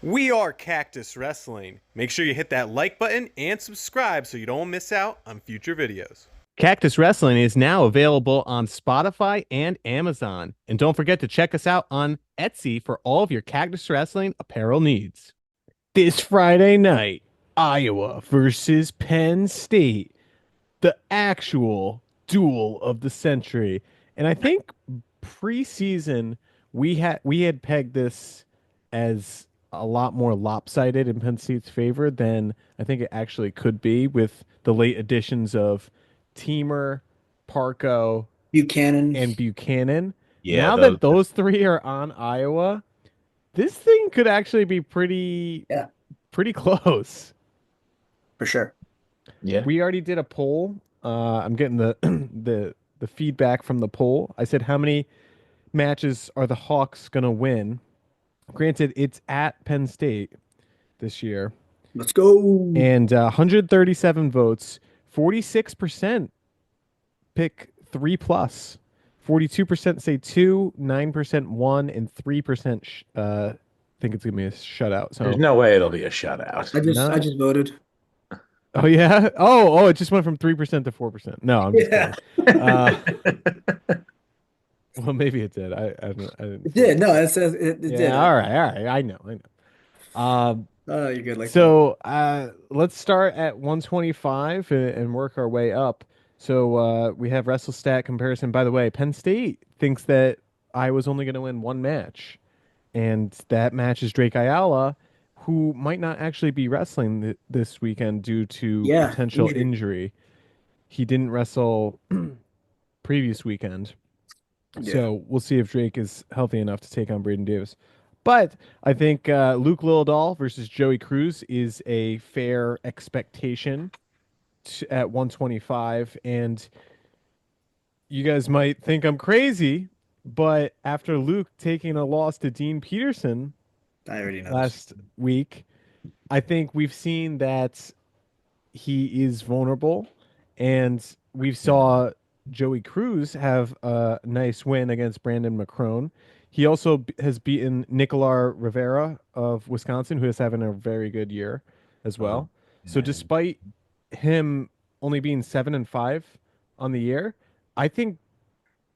We are Cactus Wrestling. Make sure you hit that like button and subscribe so you don't miss out on future videos. Cactus Wrestling is now available on Spotify and Amazon. And don't forget to check us out on Etsy for all of your Cactus Wrestling apparel needs. This Friday night, Iowa versus Penn State, the actual duel of the century. And I think preseason we had pegged this as a lot more lopsided in Penn State's favor than I think it actually could be with the late additions of Teamer, Parco, Buchanan. and Buchanan. Yeah, Now those that those three are on Iowa, this thing could actually be Yeah, pretty close. for sure. yeah. We already did a poll. I'm getting the the feedback from the poll. I said, how many matches are the Hawks gonna win? Granted, it's at Penn State this year, Let's go. and 137 votes. 46% pick 3 plus. 42% say 2, 9% 1, and 3% think it's gonna be a shutout. So There's no way it'll be a shutout. I just voted. oh yeah. Oh, it just went from 3% to 4%. No, I'm just Yeah. kidding. Well, maybe it did. I didn't It see did. it. No, it did. Yeah, all right. I know. Oh, you're good like that. So let's start at 125 and work our way up. So we have WrestleStat comparison. By the way, Penn State thinks that I was only going to win one match, and that match is Drake Ayala, who might not actually be wrestling this weekend due to Yeah, potential injury. injury. He didn't wrestle previous weekend. Yeah. So we'll see if Drake is healthy enough to take on Braden Davis. But I think Luke Lildahl versus Joey Cruz is a fair expectation at 125. And you guys might think I'm crazy, but after Luke taking a loss to Dean Peterson I already know this. last week, I think we've seen that he is vulnerable, and we saw Joey Cruz have a nice win against Brandon McCrone. He also has beaten Nicolas Rivera of Wisconsin, who is having a very good year as well. So man. despite him only being 7-5 on the year, I think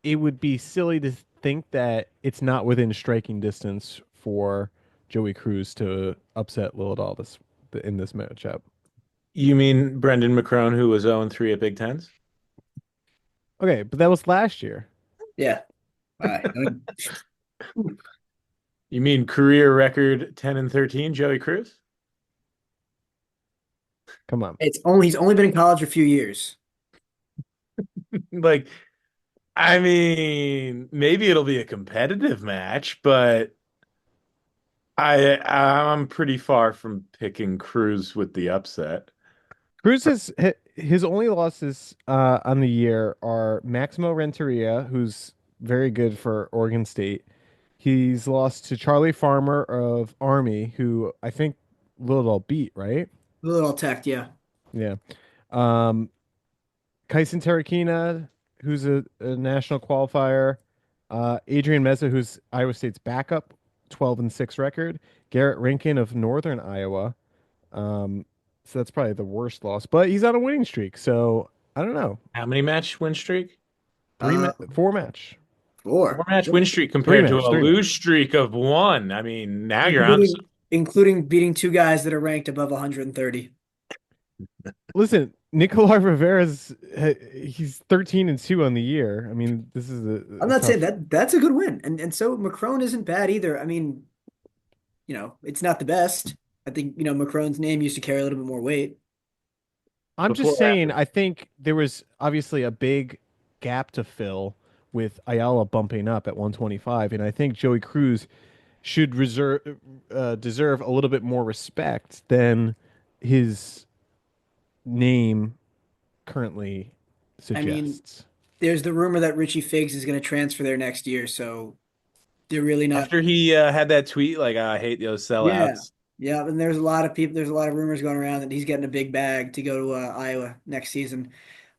it would be silly to think that it's not within striking distance for Joey Cruz to upset Lilladal in this matchup. You mean Brendan McCrone, who was 0-3 at Big Tens? Okay, but that was last year. Yeah. All right. You mean career record 10-13, Joey Cruz? Come on. He's only been in college a few years. Like, I mean, maybe it'll be a competitive match, but I'm pretty far from picking Cruz with the upset. Cruz is his only losses on the year are Maximo Renteria, who's very good for Oregon State. He's lost to Charlie Farmer of Army, who I think Little beat, right? A little tech, yeah. Yeah. Um, Kyson Terrakina, who's a national qualifier. Adrian Meza, who's Iowa State's backup, 12-6 record. Garrett Rinkin of Northern Iowa. So that's probably the worst loss, but he's on a winning streak. So I don't know. How many match win streak? Four match. Four. 4 match win streak compared to a Three lose streak of 1. I mean, now you're on. Including beating two guys that are ranked above 130. Listen, Nicolas Rivera's he's 13-2 on the year. I mean, this is I'm not saying that's a good win. And so McCrone isn't bad either. I mean, it's not the best. I think, McCrone's name used to carry a little bit more weight. I'm Before just or saying, after? I think there was obviously a big gap to fill with Ayala bumping up at 125, and I think Joey Cruz should deserve a little bit more respect than his name currently I mean, suggests. there's the rumor that Richie Figs is going to transfer there next year, so they're really not. After he had that tweet, like, I hate those Yeah, sellouts. yeah. And there's a lot of people. There's a lot of rumors going around that he's getting a big bag to go to Iowa next season.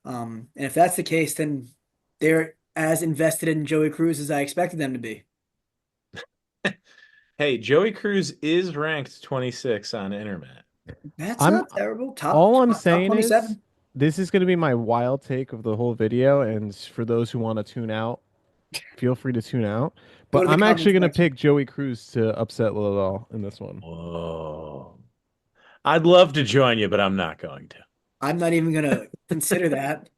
And if that's the case, then they're as invested in Joey Cruz as I expected them to be. Hey, Joey Cruz is ranked 26 on Internet. That's I'm not terrible. all I'm Top saying is 27. this is going to be my wild take of the whole video, and for those who want to tune out, feel free to tune out. Go But to the I'm actually comment going to section. pick Joey Cruz to upset Lil in this one. Whoa. I'd love to join you, but I'm not going to. I'm not even gonna consider that.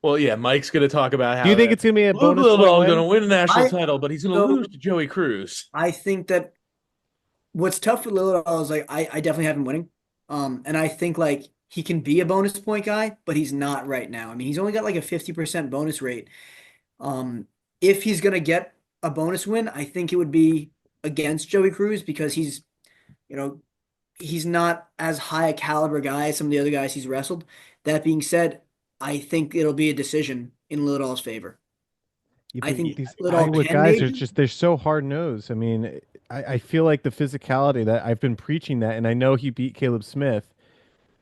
Well, yeah, Mike's going to talk about Do you how think it's going to be a Luke bonus point Little's going to win? win a national I title, but he's going to lose so to Joey Cruz. I think that what's tough with Lillard is like I definitely have him winning. And I think like he can be a bonus point guy, but he's not right now. I mean, he's only got like a 50% bonus rate. Um, if he's gonna get a bonus win, I think it would be against Joey Cruz because you know, he's not as high a caliber guy as some of the other guys he's wrestled. That being said, I think it'll be a decision in Lillard's favor. Yeah, I but think these Lillard Iowa can guys are maybe. just they're so hard nosed. I mean, I feel like the physicality that I've been preaching that, and I know he beat Caleb Smith,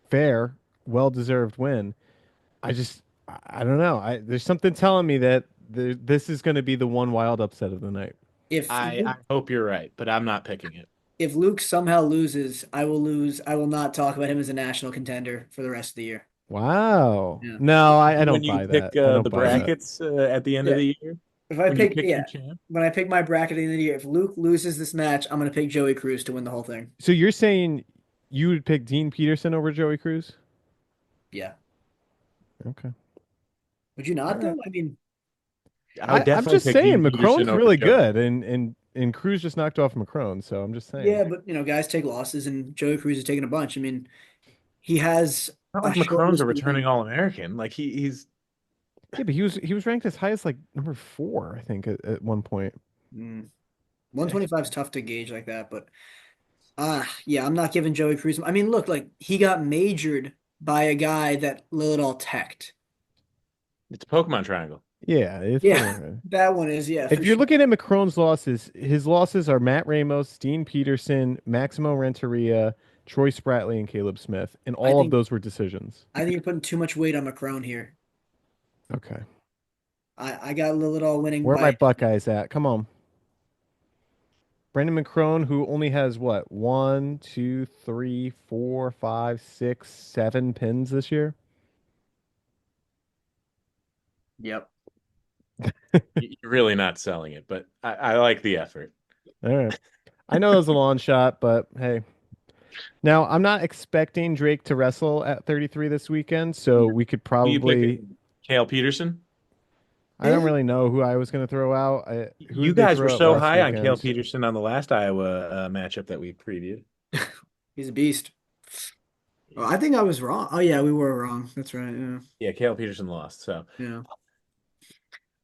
fair, well deserved win. I don't know. There's something telling me that this is going to be the one wild upset of the night. If I hope you're right, but I'm not picking it. if Luke somehow loses, I will lose. I will not talk about him as a national contender for the rest of the year. Wow. Yeah. No, I When don't you buy pick that. I don't the buy that. brackets at the end of Yeah. the year, If I when you pick, pick your yeah, champ, when I pick my bracket at the end of the year, if Luke loses this match, I'm going to pick Joey Cruz to win the whole thing. So you're saying you would pick Dean Peterson over Joey Cruz? Yeah. Okay. Would you All not, right. though? I mean, I would I'm definitely just pick Dean saying Peterson Macron's over really Joey. good, and Cruz just knocked off Macron. So I'm just saying. yeah, but, guys take losses, and Joey Cruz is taking a bunch. I mean, he has Not a like short Macron's a list of returning wins. All-American. Like he's Yeah, but he was ranked as high as like number 4, I think, at one point. Mm. 125 is tough to gauge like that, but yeah, I'm not giving Joey Cruz. I mean, look, like he got majored by a guy that Lillardall teched. it's a Pokemon triangle. Yeah, it's Yeah, whatever. that one is, yeah, for If you're sure. looking at Macron's losses, his losses are Matt Ramos, Dean Peterson, Maximo Renteria, Troy Spratley, and Caleb Smith, and I all of think those were decisions. I think you're putting too much weight on Macron here. Okay. I got Lillardall winning Where are my by Buckeyes at? Come on. Brendan McCrone, who only has what, one, two, three, four, five, six, 7 pins this year? Yep. You're really not selling it, but I like the effort. All right. I know that was a long shot, but hey. Now, I'm not expecting Drake to wrestle at 33 this weekend, so we could Who you probably. picking? Kale Peterson? I don't really know who I was going to throw out. Who You did they guys were throw out so last high on Kale weekend? Peterson on the last Iowa matchup that we previewed. He's a beast. Oh, I think I was wrong. Oh yeah, we were wrong. That's right. Yeah. Yeah, Kale Peterson lost. So Yeah.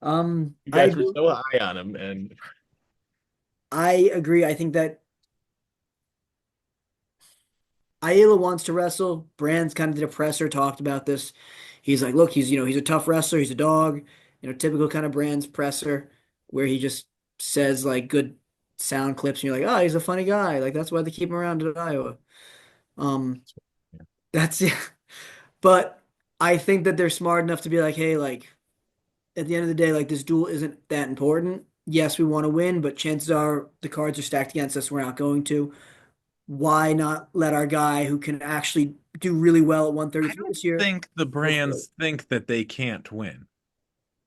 you I guys were agree. so high on him, and I agree. I think that Ayala wants to wrestle. Brand's kind of the depressor, talked about this. He's like, look, he's a tough wrestler. He's a dog. Typical kind of Brand's presser, where he just says like good sound clips, and you're like, oh, he's a funny guy. Like that's why they keep him around at Iowa. Um, that's it. But I think that they're smart enough to be like, hey, like at the end of the day, like this duel isn't that important. Yes, we want to win, but chances are the cards are stacked against us. We're not going to. Why not let our guy who can actually do really well at I 133 don't this year think the go for it? brands think that they can't win.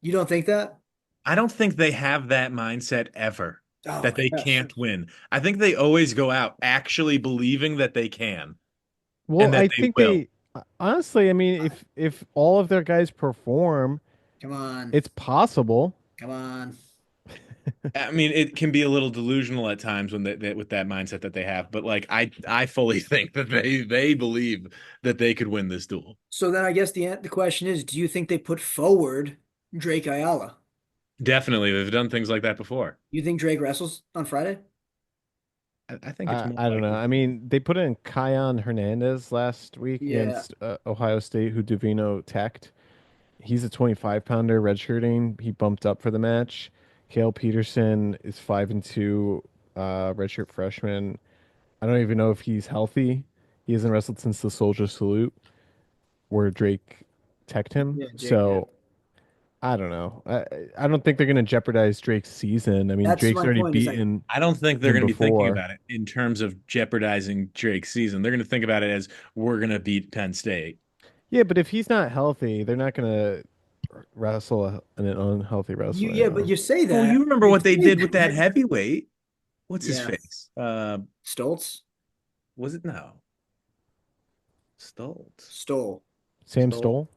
You don't think that? I don't think they have that mindset ever, Oh that my they gosh. can't win. I think they always go out actually believing that they can Well, and that I they think will. they honestly, I mean, if all of their guys perform, Come on. it's possible. Come on. I mean, it can be a little delusional at times when with that mindset that they have, but like I fully think that they believe that they could win this duel. So then I guess the question is, do you think they put forward Drake Ayala? Definitely, they've done things like that before. You think Drake wrestles on Friday? I think it's more I don't know. likely. I mean, they put in Kion Hernandez last week Yeah. against Ohio State, who Davino teched. He's a 25-pounder redshirting. He bumped up for the match. Kale Peterson is 5-2, redshirt freshman. I don't even know if he's healthy. He hasn't wrestled since the Soldier Salute, where Drake teched him. Yeah, Jake. Yeah. So I don't know. I don't think they're going to jeopardize Drake's season. I mean, That's Drake's my already point. Is like, beaten I don't think they're him going to be thinking before. about it in terms of jeopardizing Drake's season. They're going to think about it as we're going to beat Penn State. Yeah, but if he's not healthy, they're not going to wrestle an unhealthy wrestler, you yeah, but know. you say Well, you that. remember You what they say did with that that. heavyweight? What's his Yeah, face? Stoltz, Was it no? Stoltz. Stoll. Sam Stoll. Stoll,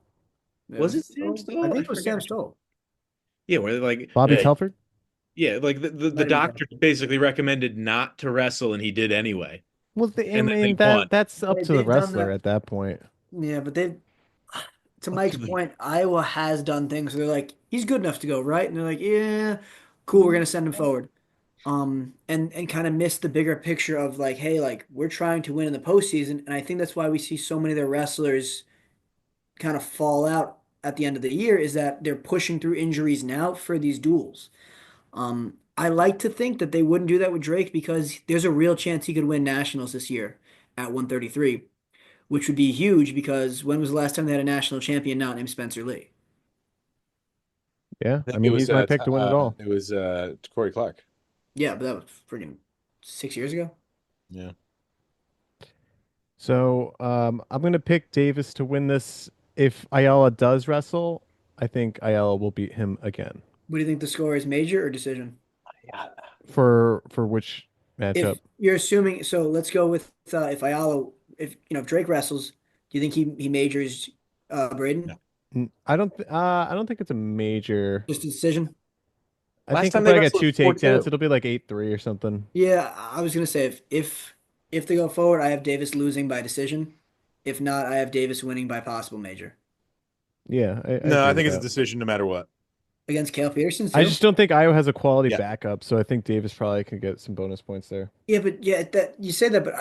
Yeah, Was was it it Sam Stoll? I Stoll? I think it was forget. Sam Stoll. Yeah, where like, Bobby hey, Telford. yeah, like the Might have been doctor Telford. basically recommended not to wrestle, and he did anyway, Well, I and then mean they won. that's up to the They've done wrestler that. at that point. Yeah, but they've to Up Mike's to the point, Iowa has done things where they're like, he's good enough to go, right? And they're like, yeah, cool, we're gonna send him forward. And kind of miss the bigger picture of like, hey, like we're trying to win in the postseason, and I think that's why we see so many of their wrestlers kind of fall out at the end of the year is that they're pushing through injuries now for these duels. I like to think that they wouldn't do that with Drake because there's a real chance he could win nationals this year at 133, which would be huge because when was the last time they had a national champion not named Spencer Lee? Yeah, I I think mean he's my pick to win it all. it was Corey Clark. Yeah, but that was freaking 6 years ago. Yeah. So I'm gonna pick Davis to win this. If Ayala does wrestle, I think Ayala will beat him again. What do you think the score is, major or decision? Yeah. For which matchup? If you're assuming, so let's go with if Ayala, if Drake wrestles, do you think he majors No. Braden? I don't think it's a major. Just a decision? I Last think he'll time they probably get wrestled two was 4 takedowns. 2. It'll be like 8-3 or something. Yeah, I was gonna say if they go forward, I have Davis losing by decision. If not, I have Davis winning by possible major Yeah, I No, agree I with think it's a that. decision no matter what. against Kale Peterson I too. just don't think Iowa has a quality Yeah. backup, so I think Davis probably could get some bonus points there. Yeah, but yeah, that you say that, but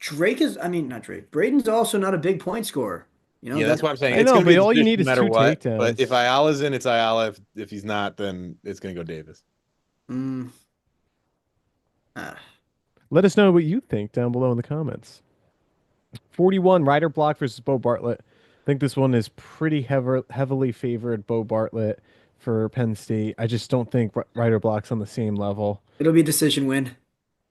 Drake is. I mean, not Drake. Braden's also not a big point scorer. Yeah, that's That why I'm saying I it's know, going to be but a all you decision need no is matter two what. But if takedowns. Ayala's in, it's Ayala. If he's not, then it's going to go Davis. mm, ah. Let us know what you think down below in the comments. 41 Ryder Block versus Bo Bartlett. I think this one is pretty heavily favored Bo Bartlett for Penn State. I just don't think Ryder Block's on the same level. It'll be a decision win.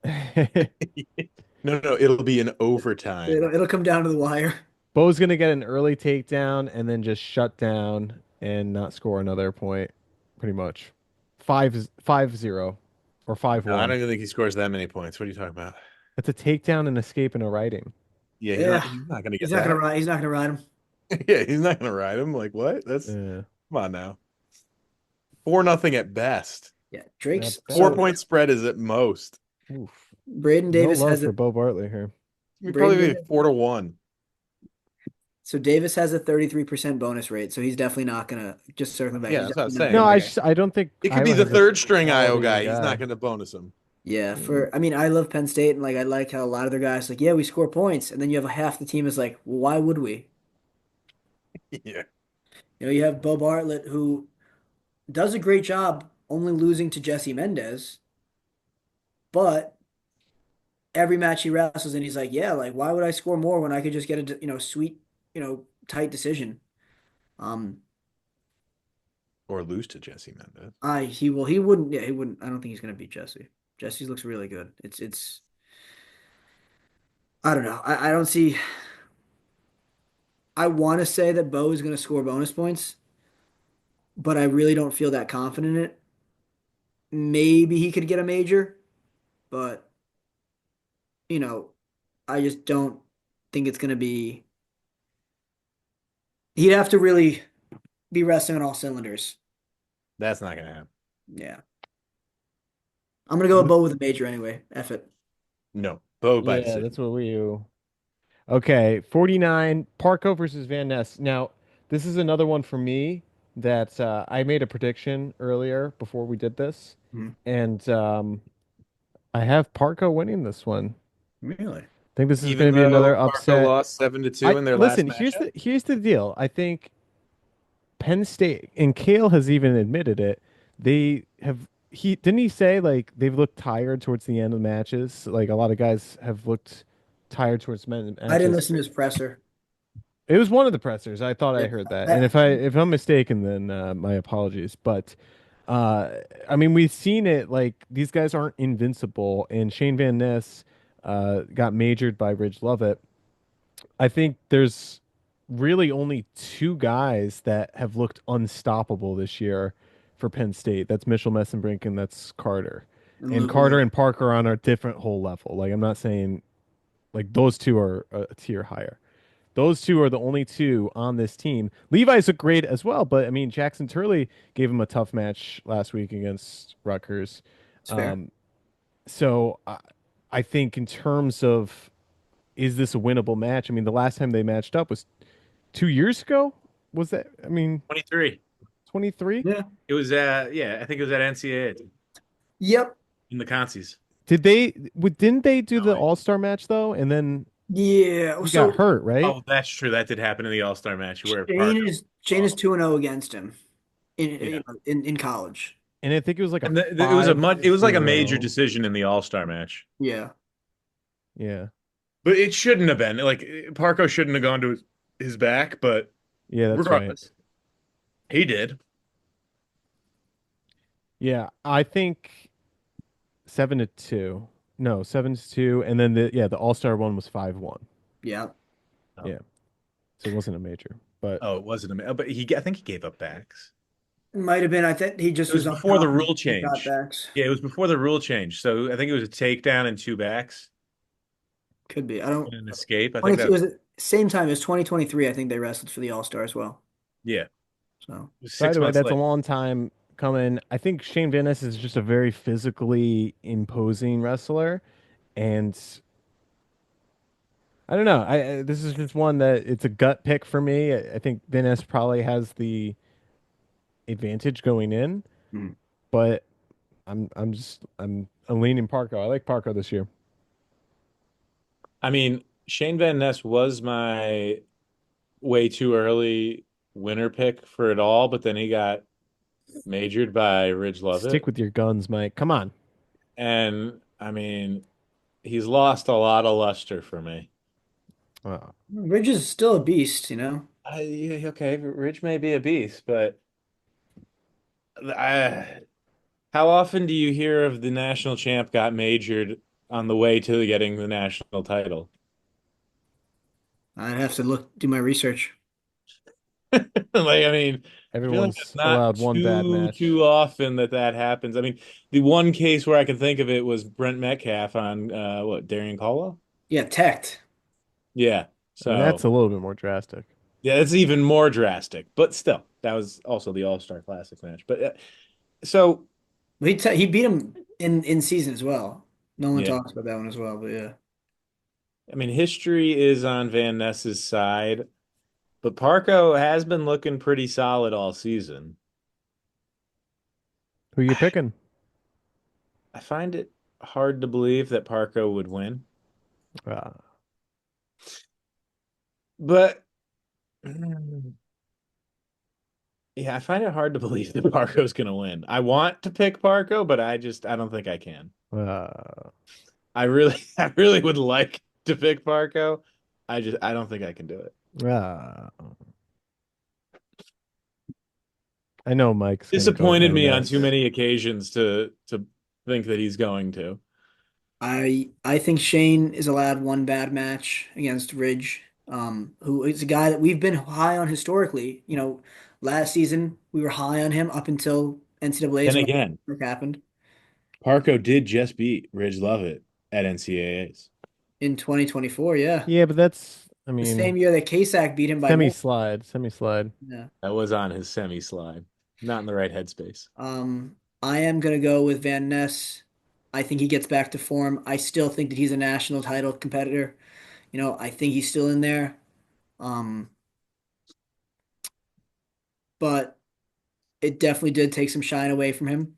No, no, it'll be an overtime. It'll come down to the wire. Bo's gonna get an early takedown and then just shut down and not score another point, pretty much. 5-0 or five No, I don't one. even think he scores that many points. What are you talking about? That's a takedown, and escape, and a writing. Yeah, Yeah, he's not going to he's get not gonna that. ride. He's not gonna ride him. Yeah, he's not going to ride him. Like what? That's Yeah, come on now. 4-0 at best. Yeah, at Drake's Four so best. point spread is at most. Oof. Braden No Davis love has for a Bo Bartlett here. We Braden probably be Davis. 4-1. So Davis has a 33% bonus rate, so he's definitely not gonna just circling back. Yeah, He's that's what I was definitely not saying. No, gonna. Like I don't think it could be Iowa the has a third string IO quality guy. He's not guy. going to bonus him. Yeah, I mean, I love Penn State and like I like how a lot of their guys like, yeah, we score points, and then you have half the team is like, well, why would we? Yeah. You have Bo Bartlett who does a great job, only losing to Jesse Mendez, but every match he wrestles and he's like, yeah, like why would I score more when I could just get a sweet, tight decision. Um, Or lose to Jesse Mendez. he wouldn't, yeah, he wouldn't. I don't think he's gonna beat Jesse. Jesse looks really good. It's I don't know. I don't see. I want to say that Bo is going to score bonus points, but I really don't feel that confident in it. Maybe he could get a major, but you know, I just don't think it's going to be. He'd have to really be resting on all cylinders. That's not going to happen. Yeah, I'm going to go with Bo with a major anyway. F it. No. Bo by Yeah, decision. that's what we do. Okay, 49 Parco versus Van Ness. Now, this is another one for me that I made a prediction earlier before we did this, Mhm. and I have Parco winning this one. Really? I think this is going Even to be though another Parco upset. lost 7-2 I in their last listen. matchup. Here's the deal. I think Penn State and Kale has even admitted it. They have he didn't he say like they've looked tired towards the end of the matches. Like a lot of guys have looked tired towards men I didn't matches. listen to his presser. It was one of the pressers. I thought I Yeah, heard that. And that, if I'm mistaken, then my apologies. But uh I mean, we've seen it, like these guys aren't invincible, and Shane Van Ness got majored by Ridge Lovett. I think there's really only two guys that have looked unstoppable this year for Penn State. That's Mitchell Messenbrink and that's Carter. and And Luke Carter Willard. and Parker are on a different whole level. Like I'm not saying like those two are a tier higher. Those two are the only two on this team. Levi's look great as well, but I mean Jackson Turley gave him a tough match last week against Rutgers. It's fair. Um, so I think in terms of is this a winnable match? I mean, the last time they matched up was 2 years ago. Was that? I mean, 23. 23. Yeah. It was yeah, I think it was at NCAA Yep. in the consies. Did they? Didn't they do No the way. All Star match though? And then Yeah. he got So hurt, right? Oh, that's true. That did happen in the All-Star match where Shane Parker is Shane is lost. 2-0 against him Yeah. in college. And I think it was like a And five it was like a major zero. decision in the All-Star match. Yeah. Yeah, But it shouldn't have been. Like Parko shouldn't have gone to his back, but yeah, that's right. regardless, he did. Yeah, I think 7-2. No, 7-2, and then the All Star one was 5-1. Yeah. Oh, Yeah, so it wasn't a major, but oh, it wasn't a but I think he gave up backs. It might have been. I think he just It was was on before the top rule and got change. backs. Yeah, it was before the rule change. So I think it was a takedown and two backs Could be. I don't. and an escape. I think 20, it that was the same time as 2023. I think they wrestled for the All Star as well. yeah, it So was by six the way, months that's a later. long time coming. I think Shane Van Ness is just a very physically imposing wrestler, and I don't know. This is just one that it's a gut pick for me. I think Van Ness probably has the advantage going in, mm. but I'm leaning Parko. I like Parko this year. I mean, Shane Van Ness was my way too early winner pick for it all, but then he got majored by Ridge Stick Lovett. with your guns, Mike. Come on. And I mean, he's lost a lot of luster for me. Uh, Ridge is still a beast, you know. Yeah, okay, Ridge may be a beast, but I, how often do you hear of the national champ got majored on the way to getting the national title? I'd have to do my research. Like, I mean, I feel like it's Everyone's not allowed one bad match. too often that that happens. I mean, the one case where I can think of it was Brent Metcalf on what, Darian Caldwell? Yeah, Tech. Yeah. I mean, that's So a little bit more drastic. yeah, it's even more drastic, but still, that was also the All-Star Classic match. But so He beat him in season as well. No one yeah, talks about that one as well, but yeah. I mean, history is on Van Ness's side, but Parco has been looking pretty solid all season. Who you picking? I find it hard to believe that Parco would win, Uh, but yeah, I find it hard to believe that Parco's going to win. I want to pick Parco, but I don't think I can. uh, I really would like to pick Parco. I don't think I can do it. uh, I know Mike's gonna go Disappointed me on too Vaness. many occasions to think that he's going to. I think Shane is allowed one bad match against Ridge, who is a guy that we've been high on historically. You know, last season we were high on him up until Then NCAA's again, when it happened Parco did just beat Ridge Lovett at NCAAs. in 2024. Yeah, Yeah, but that's, I the mean, same year that KSAC beat him by semi more. slide, semi slide. Yeah. That was on his semi slide. Not in the right headspace. I am gonna go with Van Ness. I think he gets back to form. I still think that he's a national title competitor. You know, I think he's still in there. Um, but it definitely did take some shine away from him.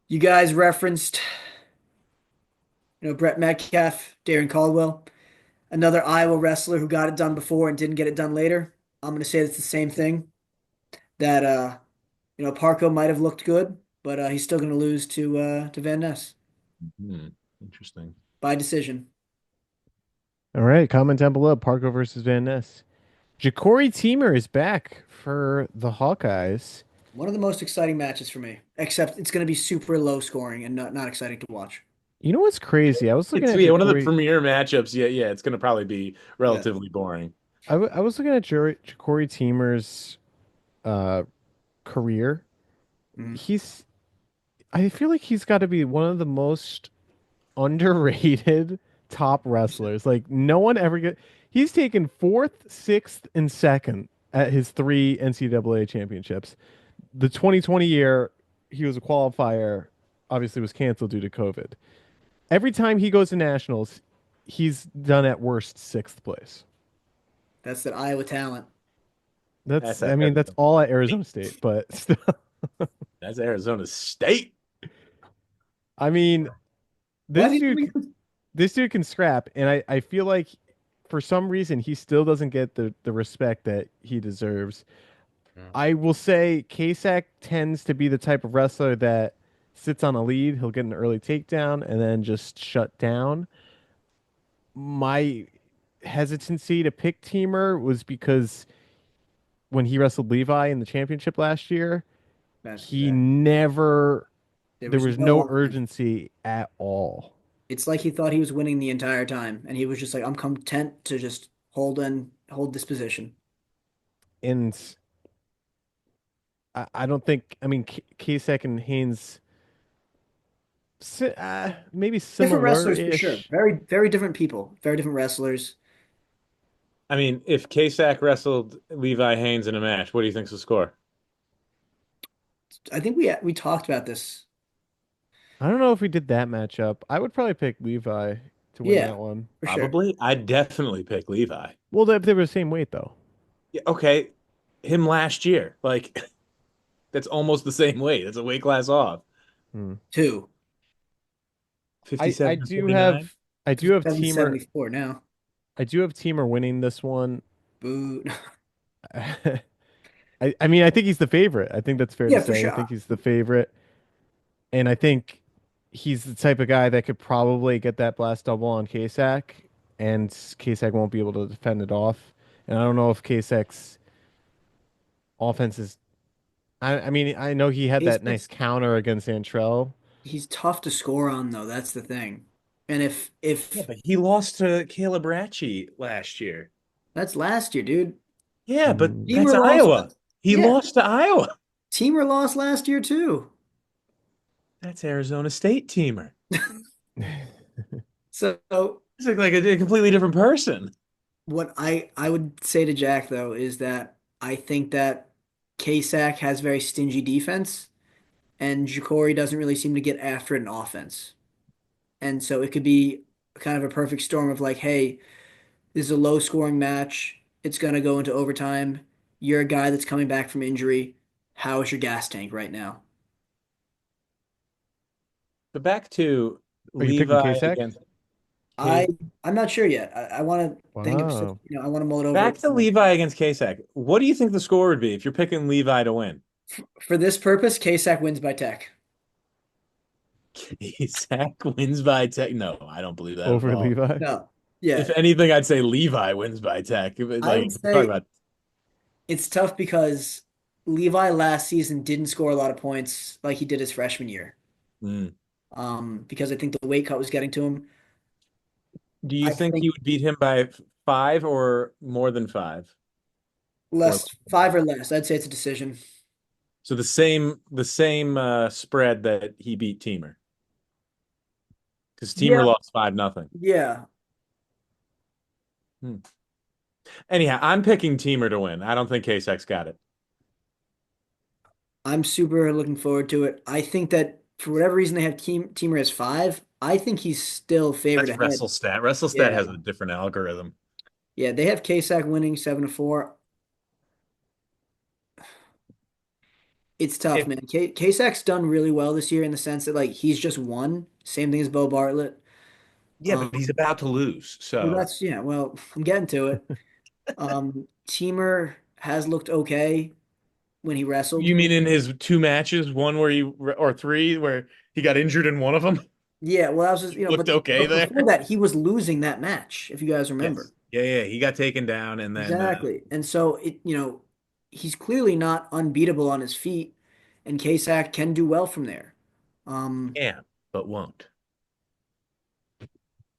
You guys referenced, Brett Metcalf, Darren Caldwell, another Iowa wrestler who got it done before and didn't get it done later. I'm going to say it's the same thing. That Parco might have looked good, but he's still going to lose to Van Ness Hmm. Interesting. by decision. All right, comment down below. Parker versus Van Ness. Ja'Cory Teamer is back for the Hawkeyes. One of the most exciting matches for me, except it's going to be super low scoring and not exciting to watch. You know what's crazy? I was looking It's at yeah, one of the Ja'Cory. premier matchups. Yeah, yeah, it's gonna probably be Yeah. relatively boring. I was looking at Ja'Cory Teamer's uh, career. Mhm. He's. I feel like he's got to be one of the most underrated top wrestlers. Like no one ever get. He's taken fourth, sixth, and second at his three NCAA championships. The 2020 year, he was a qualifier. Obviously, was canceled due to COVID. Every time he goes to nationals, he's done at worst sixth place. That's that Iowa talent. That's I mean, that's all at Arizona State, but still, that's Arizona State. I mean, Why this do dude, you this dude can scrap, and I feel like for some reason he still doesn't get the respect that he deserves. Yeah. I will say Kasich tends to be the type of wrestler that sits on a lead. He'll get an early takedown and then just shut down. My hesitancy to pick Teamer was because when he wrestled Levi in the championship last year, he Yeah. never, There there was was no no offense. urgency at all. It's like he thought he was winning the entire time, and he was just like, "I'm content to just hold this position." And I don't think, I mean, Kasich and Haynes, maybe Different wrestlers for sure. similar-ish. Very different people. Very different wrestlers. I mean, if Kasak wrestled Levi Haynes in a match, what do you think's the score? I think we talked about this. I don't know if we did that matchup. I would probably pick Levi to win Yeah, that one. for sure. Probably. I'd definitely pick Levi. Well, they were the same weight though. Yeah, okay. Him last year. Like that's almost the same weight. It's a weight class off. Hmm. Two. I 57 to do 49. have I do have Teamer 774 now. winning this one. Boo. I mean I think he's the favorite. I think that's fair to Yeah, for say. I sure. think he's the favorite, and I think he's the type of guy that could probably get that blast double on Kasich, and Kasich won't be able to defend it off. And I don't know if Kasich's offense is. I mean I know he had that nice He's counter against Antrell. he's tough to score on though. That's the thing. And Yeah, if but he lost to Caleb Ratchie last year. that's last year, dude. Yeah, but Hmm. that's Teamer lost. Iowa. He Yeah, lost to Iowa. Teamer lost last year too. That's Arizona State teamer. So It's like a completely different person. what I would say to Jack though is that I think that Kasak has very stingy defense, and Ja'Cory doesn't really seem to get after it in offense. And so it could be kind of a perfect storm of like, hey, this is a low scoring match. It's gonna go into overtime. You're a guy that's coming back from injury. How is your gas tank right now? But back to Are you picking Levi Kasich? against I K. I'm not sure yet. I want to think of Wow. I want to mull it over Back to Levi against Kasak. What do you think the score would be if you're picking Levi to win? for this purpose. Kasak wins by tech. Kasak wins by tech. No, I don't believe that at Over all. Levi. No, If yeah, anything, I'd say Levi wins by tech. I Like would talk say about it's tough because Levi last season didn't score a lot of points like he did his freshman year. mm. Because I think the weight cut was getting to him. Do you I think he think would beat him by five or more than five? Or less five or less. I'd say it's a decision. so the same spread that he beat Teamer because Teamer Yeah, lost 5-0. yeah. Hmm. Anyhow, I'm picking Teamer to win. I don't think Kasech's got it. I'm super looking forward to it. I think that for whatever reason they have Teamer as five. I think he's still favored That's ahead. WrestleStat. WrestleStat Yeah, has a different algorithm. yeah. They have Kasak winning 7-4. It's tough, If man. Kasak's done really well this year in the sense that like he's just won. Same thing as Bo Bartlett. Yeah, but he's about to lose. Well, So that's yeah. Well, I'm getting to it. Teamer has looked okay when he wrestled. you mean in his two matches, one where he or three where he got injured in one of them? Yeah, well, I was just, Looked okay but before there. that, he was losing that match, if you guys remember. Yes. Yeah, yeah. He got taken down and then Exactly. And so he's clearly not unbeatable on his feet, and Kasak can do well from there. Um, can, but won't.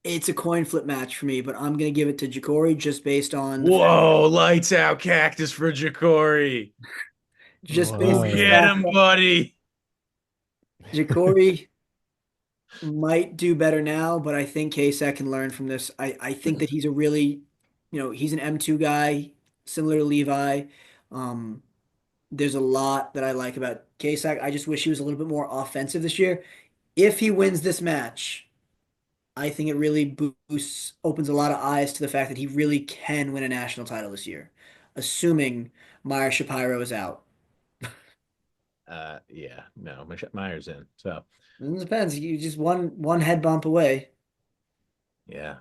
it's a coin flip match for me, but I'm gonna give it to Ja'Cory Whoa, lights out cactus for Ja'Cory. just Go based on the Whoa. get fact him, that buddy. Ja'Cory might do better now, but I think Kasak can learn from this. I think that he's a really, he's an M2 guy, similar to Levi. Um, there's a lot that I like about Kasak. I just wish he was a little bit more offensive this year. If he wins this match, I think it really opens a lot of eyes to the fact that he really can win a national title this year, assuming Meyer Shapiro is out. Yeah, no, Meyer's in. So It depends. You just one head bump away. yeah,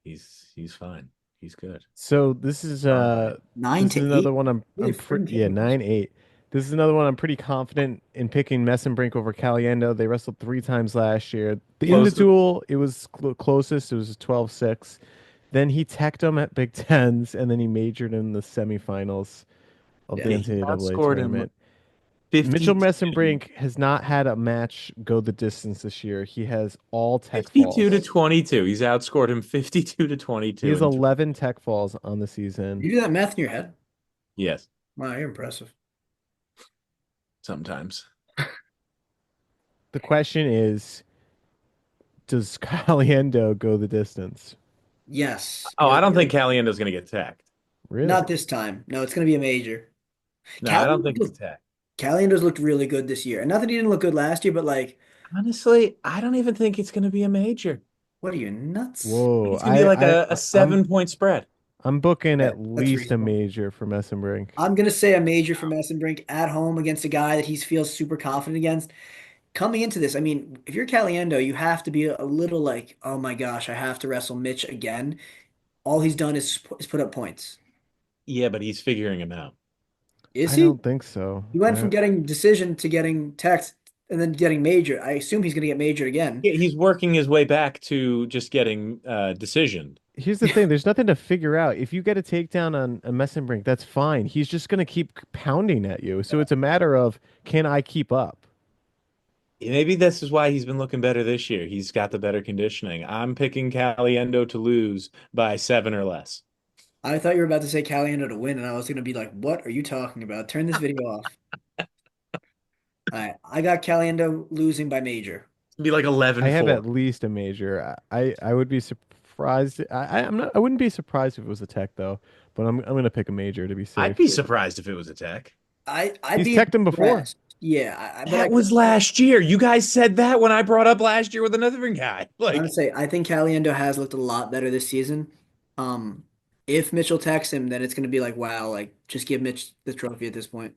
he's fine. He's good. So Darn right. Nine this is to another eight. one I'm Really pretty freaking yeah, kidding me. 9-8. This is another one I'm pretty confident in picking Messenbrink over Caliendo. They wrestled 3 times last year. In the Close. duel, it was closest. It was 12-6. Then he teched him at Big Tens, and then he majored in the semifinals of the Yeah. Yeah, he NCAA outscored him tournament. Mitchell 52, Messenbrink has not had a match go the distance this year. He has all tech 52 to falls. 22. He's outscored him 52 to He 22 has and 11 tech falls on the season. You do that math in your head? yes, Wow, you're impressive. sometimes. The question is, does Caliendo go the distance? Yes. Oh, I don't think Caliendo's going to get tagged. Not Really? this time. No, it's going to be a major. No, I don't think Caliendo's it's looked, tagged. Caliendo's looked really good this year. And not that he didn't look good last year, but like, Honestly, I don't even think it's going to be a major. what are you, nuts? I think Whoa. it's going to be like a I'm 7 point spread. I'm booking Yeah, at that's least a reasonable. major for Messenbrink. I'm going to say a major for Messenbrink at home against a guy that he feels super confident against. Coming into this, I mean, if you're Caliendo, you have to be a little like, oh my gosh, I have to wrestle Mitch again. All he's done is put up points. Yeah, but he's figuring him out. Is I he? don't think so. He went from getting decision to getting text and then getting major. I assume he's going to get majored again. Yeah, he's working his way back to just getting decisioned. Here's the thing, there's nothing to figure out. If you get a takedown on a Messenbrink, that's fine. He's just gonna keep pounding at you. So it's a matter of, can I keep up? Maybe this is why he's been looking better this year. He's got the better conditioning. I'm picking Caliendo to lose by 7 or less. I thought you were about to say Caliendo to win, and I was going to be like, what are you talking about? Turn this video off. All right, I got Caliendo losing by major. Be like I have 11-4. at least a major. I would be surprised. I'm not. I wouldn't be surprised if it was a tech though. But I'm gonna pick a major to be I'd safe. be surprised if it was a tech. I'd He's be teched him before. impressed. Yeah, but I That was last year. You guys said that when I brought up last year with another guy. I'm gonna Like, say I think Caliendo has looked a lot better this season. Um, if Mitchell texts him, then it's gonna be like, wow, like just give Mitch the trophy at this point.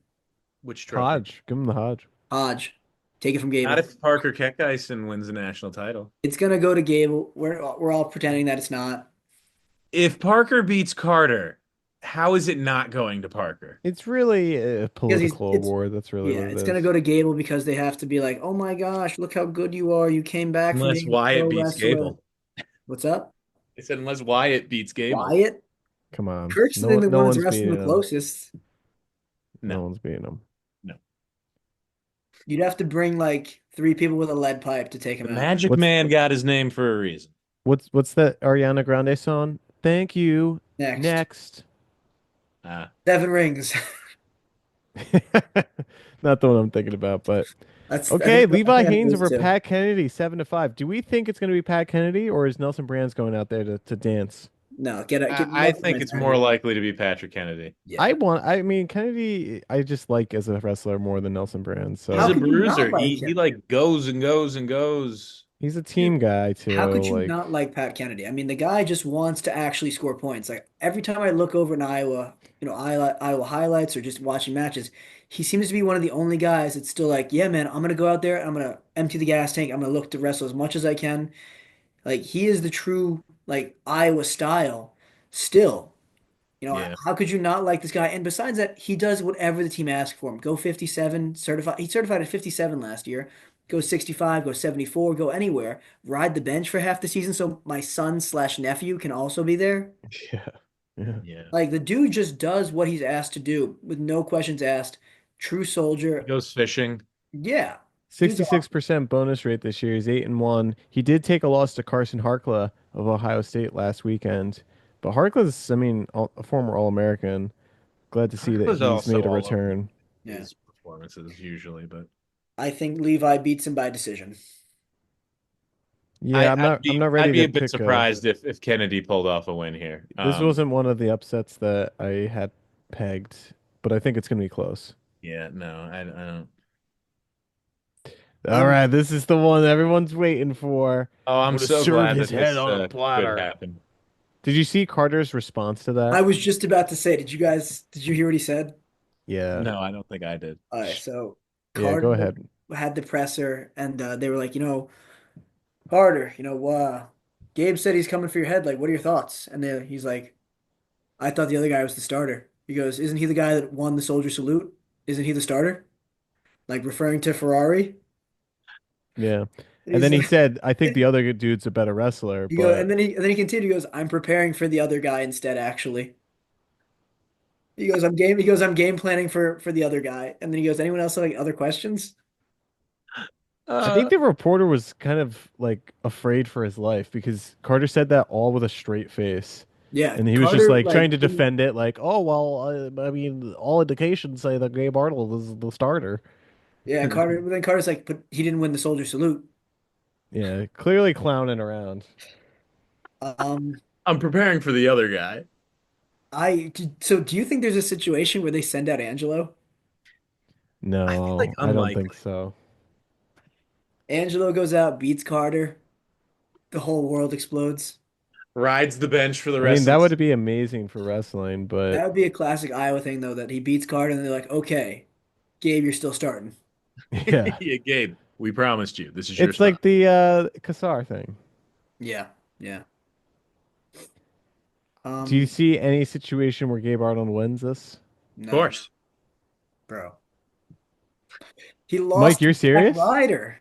which trophy? Hodge, give him the Hodge. Hodge, take it from Not Gable. if Parker Keckheisen wins the national title. It's gonna go to Gable. We're all pretending that it's not. If Parker beats Carter, how is it not going to Parker? It's really a Because political it's award. That's really yeah, what it it's gonna is. go to Gable because they have to be like, oh my gosh, look how good you are. You came back from Unless being a Wyatt pro beats wrestler. Gable. What's up? I said unless Wyatt beats Gable. Wyatt? Come on, Kirk's the no one that's one's wrestling beating the him. closest. No No, one's beating him. no. You'd have to bring like three people with a lead pipe to take him The out. Magic What's Man got his name for a reason. what's that Ariana Grande song? Thank you. Next, Next. 7 rings. Not the one I'm thinking about, but I think okay. I Levi think Haynes those over two. Pat Kennedy, 7-5. Do we think it's going to be Pat Kennedy, or is Nelson Brands going out there to dance? No, get I nothing think like it's that more here. likely to be Patrick Kennedy. Yeah. I mean, Kennedy, I just like as a wrestler more than Nelson Brands. He's How So a could you bruiser. not like He him? like goes and goes and goes. he's a team Dude, guy how too. could you Like not like Pat Kennedy? I mean, the guy just wants to actually score points. Like every time I look over in Iowa, Iowa highlights or just watching matches, he seems to be one of the only guys that's still like, yeah, man, I'm gonna go out there, and I'm gonna empty the gas tank, I'm gonna look to wrestle as much as I can. Like he is the true like Iowa style still. Yeah. How could you not like this guy? And besides that, he does whatever the team asks for him. Go 57, certified. He certified at 57 last year. go 65, go 74, go anywhere, ride the bench for half the season so my son slash nephew can also be there. Yeah. Yeah. Yeah. Like the dude just does what he's asked to do with no questions asked. True He soldier. goes fishing. Yeah. Dude's awesome. 66% bonus rate this year. He's 8-1. He did take a loss to Carson Harkla of Ohio State last weekend. But Harkla's, I mean, a former All-American. Glad to see that Was he's also made a all over return. Yeah. his performances usually, but I think Levi beats him by decision. Yeah, I'm not I'd ready be to a bit pick a surprised if Kennedy pulled off a win here. This wasn't one of the upsets that I had pegged, but I think it's going to be close. Yeah, no, I don't. All I'm right, this is the one everyone's waiting for. Oh, I'm I'm going to so serve glad his that head this on a could platter. happen. Did you see Carter's response to I that? was just about to say, did you hear what he said? Yeah. No, I don't think I did. All right, so Yeah, go Carter ahead. had the presser and they were like, Carter, Gabe said he's coming for your head. Like, what are your thoughts? And then he's like, I thought the other guy was the starter. He goes, isn't he the guy that won the soldier salute? Isn't he the starter? Like referring to Ferrari. Yeah. And And he's then he like, said, I think the other dude's a better wrestler, he go, but and then he continued. He goes, I'm preparing for the other guy instead. Actually, he goes, I'm game. He goes, I'm game planning for the other guy. And then he goes, anyone else have like other questions? I think Uh, the reporter was kind of like afraid for his life because Carter said that all with a straight face. Yeah, And he was just Carter like trying like to defend it, like, oh, well, I mean, all indications say that Gabe Arnold is the starter. yeah, Carter. But then Carter's like, but he didn't win the soldier salute. Yeah, clearly clowning around. Um, I'm preparing for the other guy. so do you think there's a situation where they send out Angelo? I feel like No, I don't think unlikely. so. Angelo goes out, beats Carter, the whole world explodes. Rides the bench for the I mean, rest that of would the. be amazing for wrestling, but That would be a classic Iowa thing, though, that he beats Carter and they're like, okay, Gabe, you're still starting. yeah. Yeah, Gabe, we promised you. This is your It's spot. like the Kassar thing. Yeah, yeah. Do you Um, see any situation where Gabe Arnold wins this? Of no, course. bro. He Mike, lost to you're Zack serious? Ryder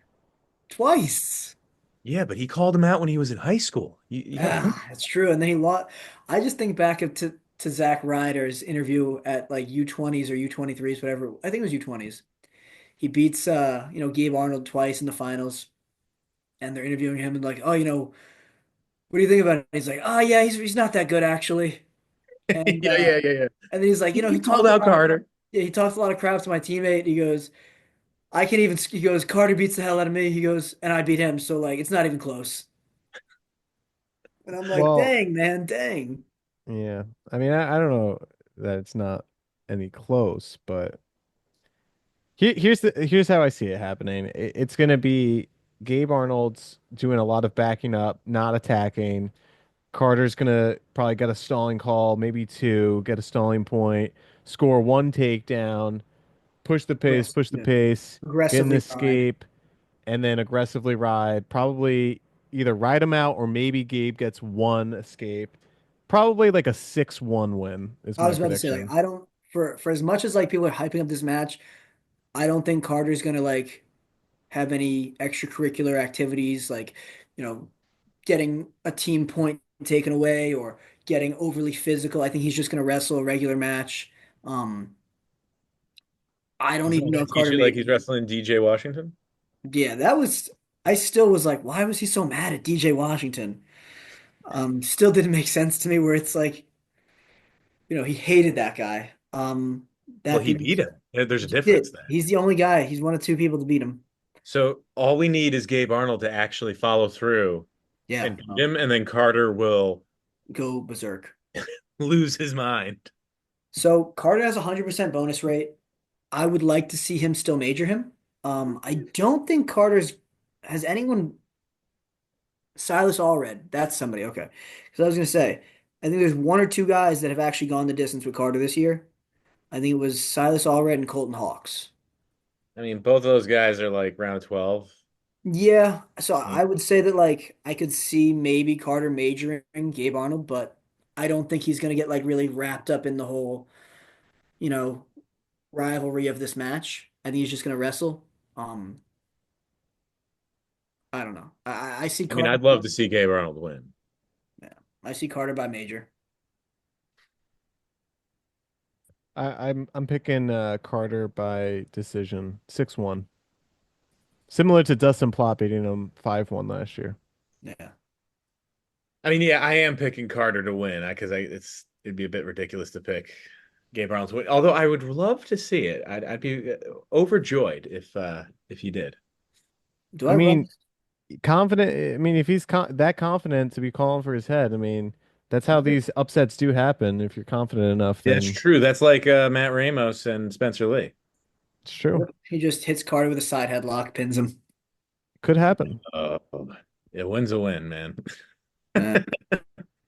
twice. Yeah, but he called him out when he was in high school. You got to remember. Ah, that's true. And then he lost. I just think back to Zack Ryder's interview at like U20s or U23s, whatever. I think it was U20s. He beats Gabe Arnold twice in the finals, and they're interviewing him and like, oh, what do you think about it? He's like, oh yeah, he's not that good actually. And Yeah, yeah, yeah, yeah. and then he's like, He he called talked a out lot of Carter. yeah, he talked a lot of crap to my teammate. He goes, he goes, Carter beats the hell out of me. He goes, and I beat him, so like it's not even close. And I'm like, Well, dang, man, dang. yeah. I mean, I don't know that it's not any close, but here's how I see it happening. It's gonna be Gabe Arnold's doing a lot of backing up, not attacking. Carter's gonna probably get a stalling call, maybe two, get a stalling point, score one takedown, push the Yeah, pace, get an aggressively ride. escape, and then aggressively ride. Probably either ride him out or maybe Gabe gets one escape. Probably like a 6-1 win is I my was about to say, like, prediction. I don't for as much as like people are hyping up this match, I don't think Carter's gonna like have any extracurricular activities like, you know, getting a team point taken away or getting overly physical. I think he's just gonna wrestle a regular match. Um, I don't He's even not know going if to teach Carter you like made. he's wrestling DJ Washington. Yeah, that was. I still was like, why was he so mad at DJ Washington? Still didn't make sense to me. Where it's like, he hated that guy. Well, That he being beat him. There's a he did. difference there. He's the only guy. He's one of two people to beat him. So all we need is Gabe Arnold to actually follow through Yeah, and beat him, and then Carter will go berserk. lose his mind. So Carter has a 100% bonus rate. I would like to see him still major him. I don't think Carter's has anyone. Silas Allred. That's somebody. Okay, because I was gonna say, I think there's one or two guys that have actually gone the distance with Carter this year. I think it was Silas Allred and Colton Hawks. I mean, both of those guys are like round 12. Yeah, so I Mm. would say that like I could see maybe Carter majoring Gabe Arnold, but I don't think he's gonna get like really wrapped up in the whole, you know, rivalry of this match. I think he's just gonna wrestle. Um, I don't know. I see I mean, Carter. I'd love to see Gabe Arnold win. Yeah, I see Carter by major. I'm picking Carter by decision 6-1. Similar to Dustin Plot beating him 5-1 last year. Yeah. I mean, yeah, I am picking Carter to win because it'd be a bit ridiculous to pick Gabe Arnold to win. Although I would love to see it. I'd be overjoyed if you did. Do I I run? mean, confident. I mean, if he's that confident to be calling for his head, I mean, that's how these upsets do happen. If you're confident enough, That's then true. That's like Matt Ramos and Spencer Lee. it's true. He just hits Carter with a side headlock, pins him. Could happen. Uh, a win's a win, man. Uh,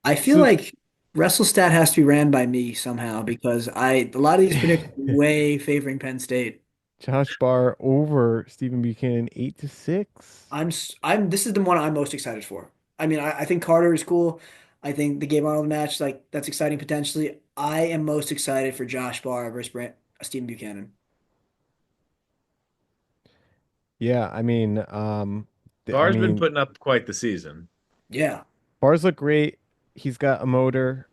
I feel So, like WrestleStat has to be ran by me somehow because a lot of these predictions are way favoring Penn State. Josh Barr over Stephen Buchanan 8-6. This is the one I'm most excited for. I mean, I think Carter is cool. I think the Gabe Arnold match, like that's exciting potentially. I am most excited for Josh Barr versus Stephen Buchanan. Yeah, I mean, I Barr's been mean, putting up quite the season. Yeah. Barr's look great. He's got a motor.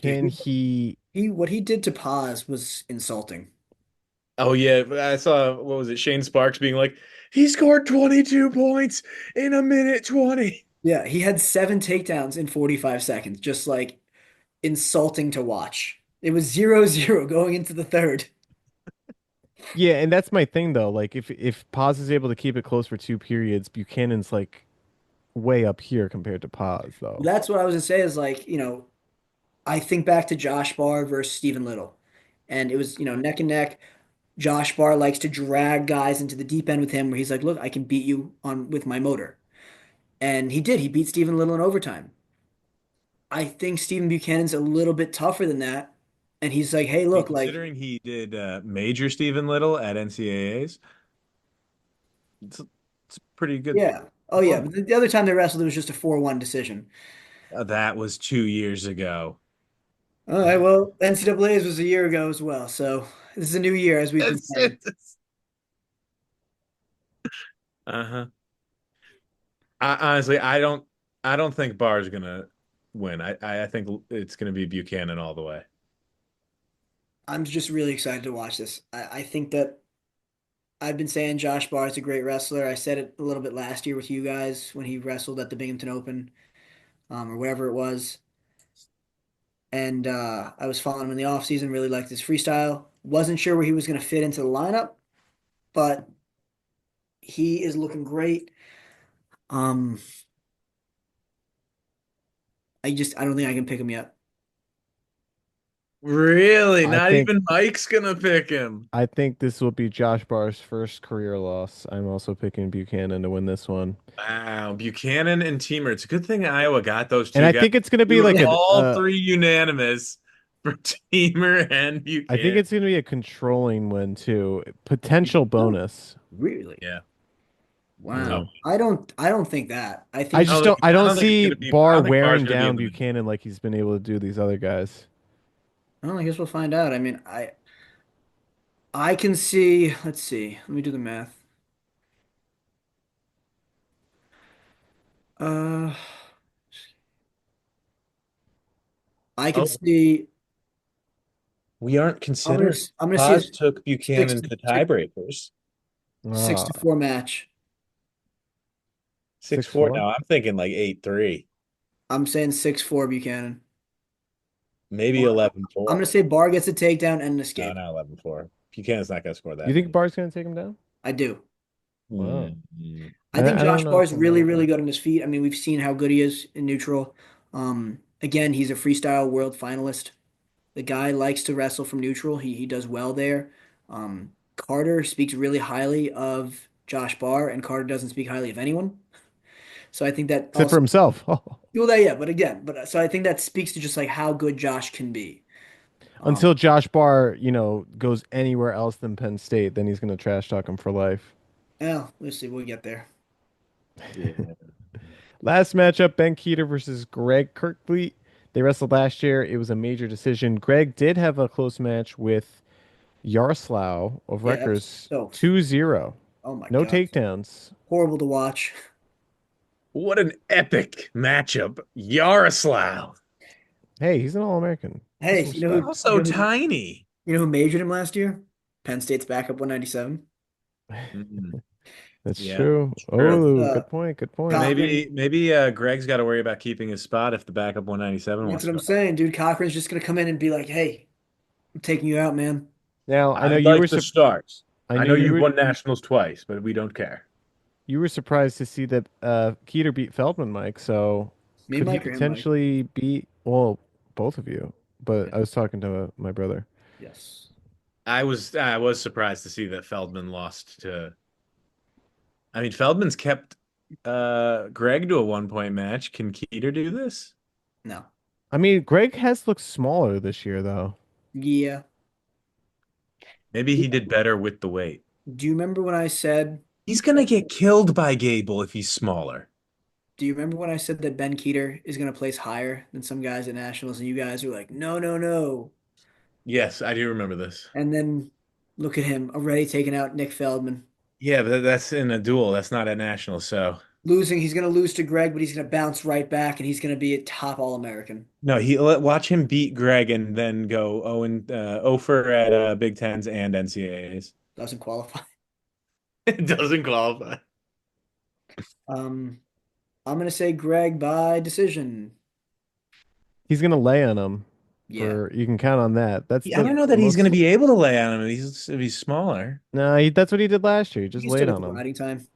Dude, Can he? he what he did to Paz was insulting. Oh yeah, I saw what was it? Shane Sparks being like, he scored 22 points in a minute 20. Yeah, he had 7 takedowns in 45 seconds, just like insulting to watch. It was 0-0 going into the third. Yeah, and that's my thing though. Like, if Paz is able to keep it close for 2 periods, Buchanan's like way up here compared to Paz though. That's what I was gonna say is like, I think back to Josh Barr versus Stephen Little. And it was, neck and neck. Josh Barr likes to drag guys into the deep end with him where he's like, look, I can beat you on with my motor. And he did. He beat Stephen Little in overtime. I think Stephen Buchanan's a little bit tougher than that. And he's like, hey, I mean, look, like, considering he did Major Stephen Little at NCAAs, it's, it's a pretty good yeah. Oh, yeah. performance. But the other time they wrestled, it was just a 4-1 decision. That was 2 years ago. All right. Well, NCAA's was a year ago as well. So this is a new year, as we've been saying. Uh-huh. Honestly, I don't think Barr's gonna win. I think it's gonna be Buchanan all the way. I'm just really excited to watch this. I think that I've been saying Josh Barr is a great wrestler. I said it a little bit last year with you guys when he wrestled at the Binghamton Open, or wherever it was. And I was following him in the offseason, really liked his freestyle. Wasn't sure where he was going to fit into the lineup, but he is looking great. Um, I don't think I can pick him yet. Really? I Not think even Mike's gonna pick him. I think this will be Josh Barr's first career loss. I'm also picking Buchanan to win this one. Wow, Buchanan and Teamer. It's a good thing Iowa got those And two I guys. think it's going to We be were like all three unanimous for Teamer and I think Buchanan. it's going to be a controlling win too. Potential bonus. Really? Yeah. Oh, Yeah. Wow. I don't think that. I think I I don't don't think it's see gonna be. I Barr don't think Barr's wearing gonna be down able to. Buchanan like he's been able to do these other guys. well, I guess we'll find out. I mean, I can see, let's see. Let me do the math. Uh I could Oh, see we aren't I'm gonna considering. I'm gonna see a Paz took six Buchanan to to six, tiebreakers. six Ah, to four match. 6-4. 6-4. Now I'm thinking like 8-3, I'm saying 6-4 Buchanan. maybe Bar- I'm 11-4. gonna say Barr gets a takedown and an No, escape. not 11-4. Buchanan's not gonna score You that think many. Barr's going to take him down? I do. Wow. Mm. I think I Josh don't know Barr if is I'm there really, with really that. good on his feet. I mean, we've seen how good he is in neutral. Again, he's a freestyle world finalist. The guy likes to wrestle from neutral. He does well there. Carter speaks really highly of Josh Barr, and Carter doesn't speak highly of anyone. So I think that Except for also, himself. well, that, yeah, but again, so I think that speaks to just like how good Josh can be. Um, Until Josh Barr, goes anywhere else than Penn State, then he's going to trash talk him for life. yeah, let's see, we'll get there. Yeah. Last matchup, Ben Keeter versus Greg Kirkley. They wrestled last year. It was a major decision. Greg did have a close match with Yaroslav of Yeah, that was Rutgers so. 2-0. Oh my No God. takedowns. Horrible to watch. What an epic matchup. Yaroslav. Hey, he's an All-American. Put some Hey, respect. So tiny. you know who majored him last year? Penn State's backup 197. Mm, That's yeah, true. true. That's Oh, good point. Good point. Cochran. Maybe Greg's got to worry about keeping his spot if the backup 197 That's wants what I'm to. saying, dude. Cochran's just gonna come in and be like, "Hey, I'm taking you out, man." Now, I know I'd you were like the sup- stars. I I know know you you've were won nationals twice, but we don't care. you were surprised to see that Keeter beat Feldman, Mike. So Me, could he Mike, or him, Mike? potentially beat well both of you? But Yeah. I was talking to my brother. Yes. I was surprised to see that Feldman lost to. I mean, Feldman's kept Greg to a 1 point match. Can Keeter do this? No. I mean, Greg has looked smaller this year, though. Yeah. Maybe he did better with the weight. Do you remember when I said? He's gonna get killed by Gable if he's smaller. Do you remember when I said that Ben Keeter is gonna place higher than some guys at nationals, and you guys were like, "No, no, no." Yes, I do remember this. And then look at him already taking out Nick Feldman. Yeah, but that's in a duel. That's not at nationals. So Losing, he's gonna lose to Greg, but he's gonna bounce right back, and he's gonna be a top All-American. no, watch him beat Greg and then go 0 and 0 for at Big Tens and NCAAs. Doesn't qualify. It doesn't qualify. Um, I'm gonna say Greg by decision. He's gonna lay on him Yeah. for you can count on that. That's I the don't know that he's most going to be able to lay on him if he's smaller. no, that's what he did last year. He just He stood laid at on the him. riding time.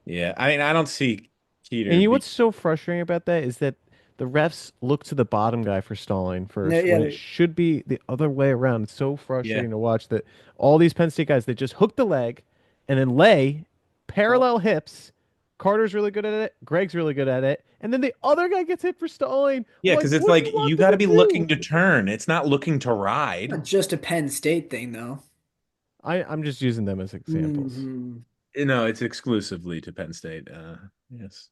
Yeah, I mean, I don't see And Keeter you know be. what's so frustrating about that is that the refs look to the bottom guy for stalling No, first yeah, when it should be the other way around. It's so Yeah, frustrating to watch that all these Penn State guys they just hook the leg and then lay well, parallel hips. Carter's really good at it. Greg's really good at it. And then the other guy gets hit for stalling. I'm yeah, like, because it's what do like you want you them got to to be do? looking to turn. It's not looking to ride. not just a Penn State thing, though. I'm just using them as examples. Hmm. No, it's exclusively to Penn State. Yes,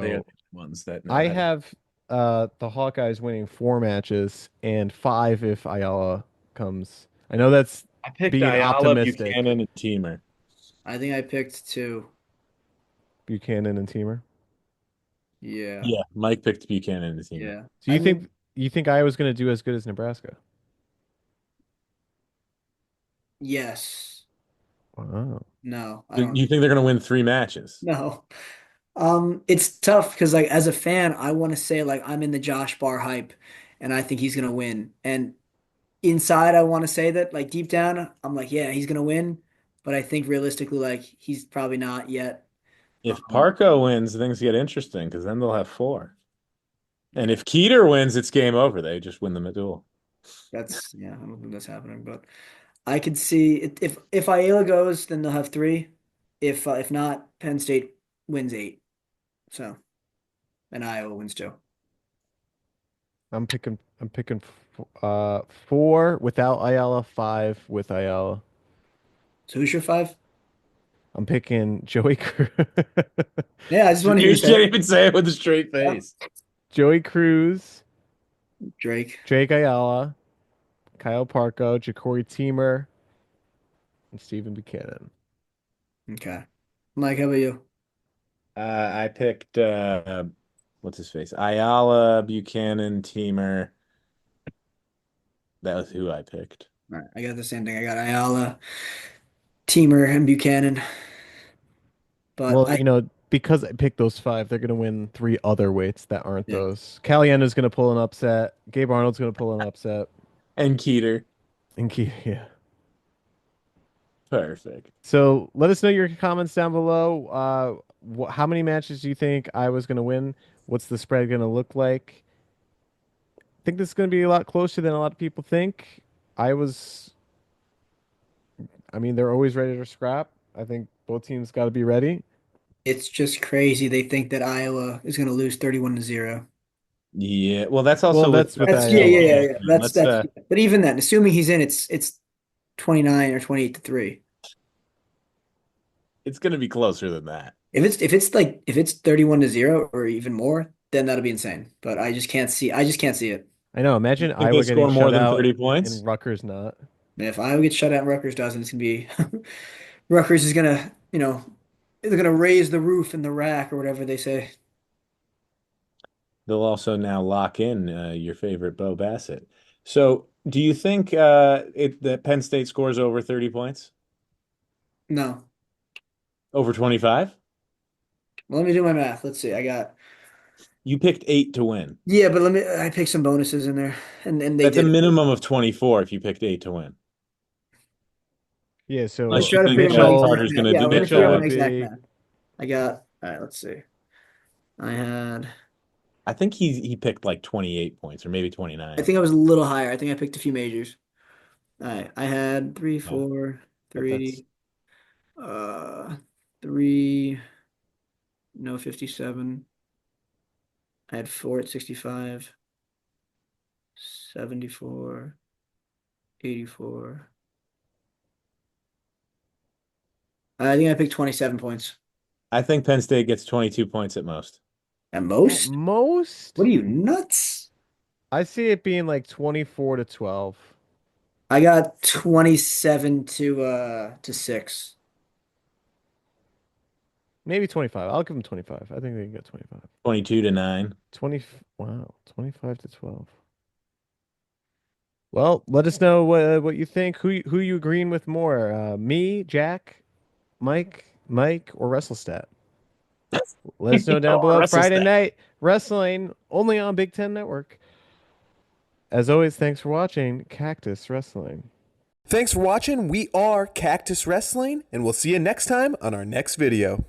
they are So the ones that know I how to. have the Hawkeyes winning 4 matches and 5 if Ayala comes. I know that's I picked being Ayala, optimistic. Buchanan, and Teamer. I think I picked two. Buchanan and Teamer. Yeah, Yeah, Mike picked Buchanan and Teamer. yeah. So I mean, you think Iowa's going to do as good as Nebraska? yes. Wow. No, I Do don't. you think they're going to win 3 matches? No. It's tough because like as a fan, I want to say like I'm in the Josh Barr hype, and I think he's gonna win. And inside, I want to say that like deep down, I'm like, yeah, he's gonna win. But I think realistically, like he's probably not yet. If Um, Parco wins, things get interesting because then they'll have 4. And yeah, if Keeter wins, it's game over. They just win the duel. that's yeah. I don't think that's happening, but I could see it, if Ayala goes, then they'll have three. If not, Penn State wins eight. So and Iowa wins two. I'm picking 4 without Ayala, 5 with Ayala. So who's your five? I'm picking Joey Yeah, I just want to hear You you say can't it. even say it with a straight Yep. face. Joey Cruz, Drake. Jake Ayala, Kyle Parko, Ja'Cory Teamer, and Stephen Buchanan. Okay. Mike, how about you? I picked what's his face? Ayala, Buchanan, Teamer. That was who I picked. All right, I got the same thing. I got Ayala, Teamer, and Buchanan. But Well, I because I picked those 5, they're going to win 3 other weights that aren't yeah. those. Caliendo's going to pull an upset. Gabe Arnold's going to pull an upset. And Keeter. Yeah. Perfect. So let us know your comments down below. How many matches do you think I was going to win? What's the spread going to look like? I think this is going to be a lot closer than a lot of people think. I was, I mean, they're always ready to scrap. I think both teams got to be ready. It's just crazy. They think that Iowa is going to lose 31-0. Yeah. Well, that's Well, also with that's with That's yeah, yeah, yeah, Ayala. yeah. That's let's but even then, assuming he's in, it's 29 or 28-3. it's gonna be closer than that. If it's 31-0 or even more, then that'll be insane. But I just can't see it. I know. You Imagine think they Iowa getting score more shut than out 30 points? and Rutgers not. If Iowa gets shut out and Rutgers doesn't, it's gonna be Rutgers is gonna, they're gonna raise the roof in the rack or whatever they say. They'll also now lock in your favorite Bo Bassett. So, do you think that Penn State scores over 30 points? No. Over 25? Well, let me do my math. Let's see. I got You picked 8 to win. Yeah, but I picked some bonuses in there, and they That's a did. minimum of 24 if you picked 8 to win. Yeah, Let's so Unless you try to think figure out my Mitchell exact Carter's math. going to Yeah, do we're gonna get Mitchell figure out my would going. exact be math. All right, let's see. I had, I think he picked like 28 points or maybe I 29. think I was a little higher. I think I picked a few majors. All right, I had three, Yeah, four, but that's three, three, no, 57. I had four at 65, 74, 84. I think I picked 27 points. I think Penn State gets 22 points at most. At at most? What most. are you, nuts? I see it being like 24 to 12. I got 27 to 6. Maybe 25. I'll give them 25. I think they can get 25. 22 to 9. 20 wow, 25 to 12. Well, let us know what you think. Who you agreeing with more? Me, Jack, Mike, or WrestleStat? Let us know down Oh, below. Russell Friday Stat. night wrestling only on Big Ten Network. As always, thanks for watching Cactus Wrestling. Thanks for watching. We are Cactus Wrestling, and we'll see you next time on our next video.